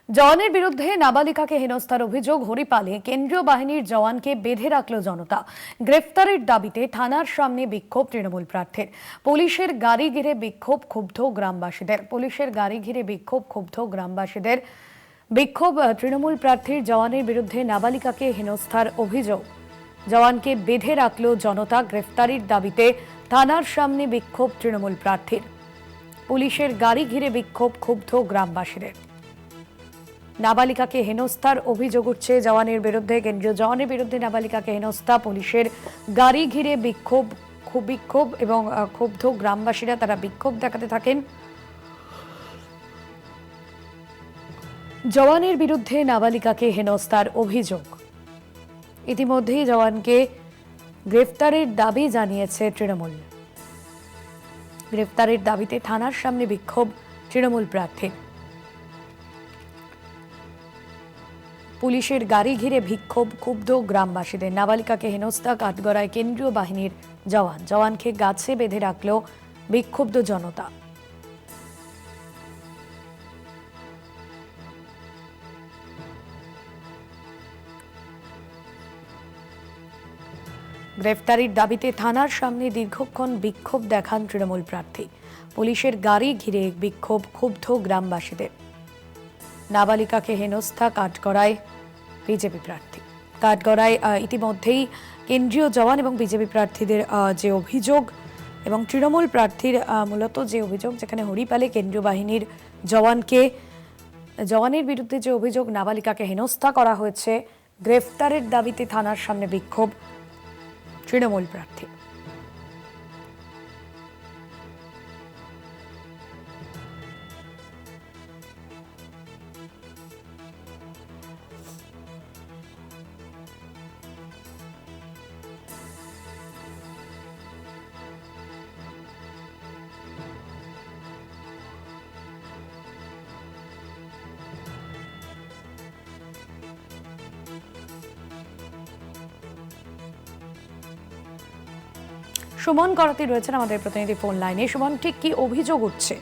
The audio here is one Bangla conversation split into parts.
জওয়ানের বিরুদ্ধে নাবালিকাকে হেনস্থার অভিযোগ হরিপালে কেন্দ্রীয় বাহিনীর জওয়ানকে বেঁধে রাখল জনতা। গ্রেফতারের দাবিতে থানার সামনে বিক্ষোভ তৃণমূল প্রার্থীর। পুলিশের গাড়ি ঘিরে বিক্ষোভ ক্ষুব্ধ গ্রামবাসীদের। বিক্ষোভ তৃণমূল প্রার্থীর জওয়ানের বিরুদ্ধে নাবালিকাকে হেনস্থার অভিযোগ। জওয়ানকে বেঁধে রাখল জনতা। গ্রেফতারির দাবিতে থানার সামনে বিক্ষোভ তৃণমূল প্রার্থীর। পুলিশের গাড়ি ঘিরে বিক্ষোভ ক্ষুব্ধ গ্রামবাসীদের। নাবালিকাকে হেনস্থার অভিযোগ উঠছে জওয়ানের বিরুদ্ধে। কেন্দ্রীয় জওয়ানের বিরুদ্ধে নাবালিকাকে হেনস্থা, পুলিশের গাড়ি ঘিরে বিক্ষোভ এবং ক্ষুব্ধ গ্রামবাসীরা তারা বিক্ষোভ দেখাতে থাকেন। জওয়ানের বিরুদ্ধে নাবালিকাকে হেনস্থার অভিযোগ। ইতিমধ্যেই জওয়ানকে গ্রেফতারের দাবি জানিয়েছে তৃণমূল। গ্রেফতারের দাবিতে থানার সামনে বিক্ষোভ তৃণমূল প্রার্থী। পুলিশের গাড়ি ঘিরে বিক্ষোভ ক্ষুব্ধ গ্রামবাসীদের। নাবালিকাকে হেনস্থা, কাঠগড়ায় কেন্দ্রীয় বাহিনীর জওয়ানকে গাছে বেঁধে রাখল বিক্ষুব্ধ জনতা। গ্রেফতারির দাবিতে থানার সামনে দীর্ঘক্ষণ বিক্ষোভ দেখান তৃণমূল প্রার্থী। পুলিশের গাড়ি ঘিরে বিক্ষোভ ক্ষুব্ধ গ্রামবাসীদের। নাবালিকাকে হেনস্থা, কাঠগড়ায় বিজেপি প্রার্থী। কাঠগড়ায় ইতিমধ্যেই কেন্দ্রীয় জওয়ান এবং বিজেপি প্রার্থীদের যে অভিযোগ এবং তৃণমূল প্রার্থীর মূলত যে অভিযোগ, যেখানে হরিপালে কেন্দ্রীয় বাহিনীর জওয়ানের বিরুদ্ধে যে অভিযোগ, নাবালিকাকে হেনস্থা করা হয়েছে। গ্রেফতারের দাবিতে থানার সামনে বিক্ষোভ তৃণমূল প্রার্থী। সুমন করাতি রয়েছেন আমাদের প্রতিনিধি ফোন লাইনে। সুমন, ঠিক কি অভিযোগ উঠছে?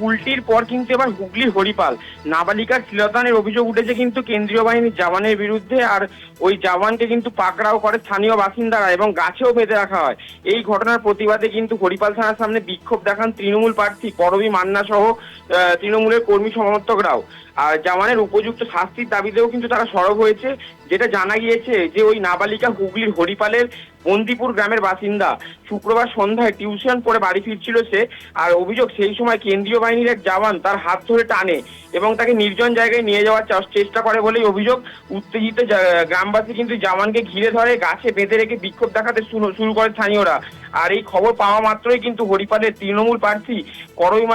উল্টির পর কিন্তু এবার হুগলির হরিপাল নাবালিকার শ্লীলতাহানির অভিযোগ উঠেছে কিন্তু কেন্দ্রীয় বাহিনীর জওয়ানের বিরুদ্ধে। আর ওই জওয়ানকে কিন্তু পাকড়াও করে স্থানীয় বাসিন্দারা এবং গাছেও বেঁধে রাখা হয়। এই ঘটনার প্রতিবাদে কিন্তু হরিপাল থানার সামনে বিক্ষোভ দেখান তৃণমূল প্রার্থী করবী মান্না সহ তৃণমূলের কর্মী সমর্থকরাও। আর জওয়ানের উপযুক্ত শাস্তির দাবিতেও কিন্তু তারা সরব হয়েছে। যেটা জানা গিয়েছে যে ওই নাবালিকা হুগলির হরিপালের বন্দিপুর গ্রামের বাসিন্দা। শুক্রবার সন্ধ্যায় টিউশন পড়ে বাড়ি ফিরছিল সে। আর অভিযোগ, সেই সময় কেন্দ্রীয় বাহিনীর এক জওয়ান তার হাত ধরে টানে এবং তাকে নির্জন জায়গায় নিয়ে যাওয়ার চেষ্টা করে বলেই অভিযোগ। উত্তেজিত গ্রামবাসী কিন্তু জওয়ানকে ঘিরে ধরে, গাছে বেঁধে রেখে বিক্ষোভ দেখাতে শুরু করে স্থানীয়রা। আর এই খবর পাওয়া মাত্রই কিন্তু হরিপালের তৃণমূল প্রার্থী করবী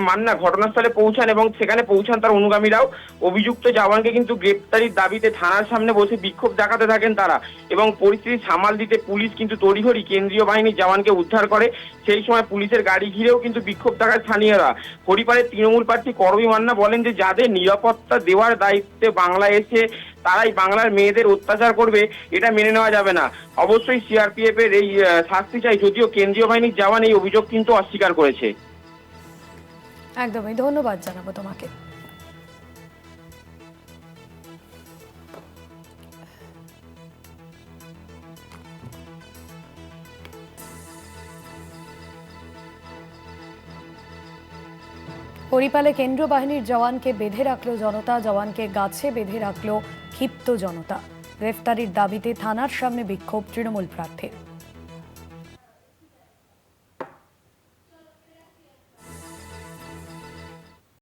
মান্না ঘটনাস্থলে পৌঁছান এবং সেখানে পৌঁছান তার অনুগামীরাও। অভিযুক্ত জওয়ানকে কিন্তু গ্রেপ্তারির দাবিতে থানার সামনে বসে বিক্ষোভ দেখাতে থাকেন তারা এবং পরিস্থিতি সামাল দিতে পুলিশ কিন্তু তড়িঘড়ি কেন্দ্রীয় বাহিনীর জওয়ানকে উদ্ধার করে। সেই সময় পুলিশের গাড়ি ঘিরেও কিন্তু বিক্ষোভ দেখায় স্থানীয়রা। হরিপালের তৃণমূল প্রার্থী করবী মান্না বলেন যে যাদের নিরাপত্তা দেওয়ার দায়িত্বে বাংলায় এসে তারাই বাংলার মেয়েদের অত্যাচার করবে, এটা মেনে নেওয়া যাবে না। অবশ্যই সিআরপিএফ এর এই শাস্তি চাই, যদিও কেন্দ্রীয় বাহিনীর জওয়ান এই অভিযোগ কিন্তু অস্বীকার করেছে। একদমই, ধন্যবাদ জানাবো তোমাকে। হরিপালে কেন্দ্রীয় বাহিনীর জওয়ানকে বেঁধে রাখল জনতা। জওয়ানকে গাছে বেঁধে রাখল ক্ষিপ্ত জনতা। গ্রেফতারির দাবিতে থানার সামনে বিক্ষোভ তৃণমূল প্রার্থীর।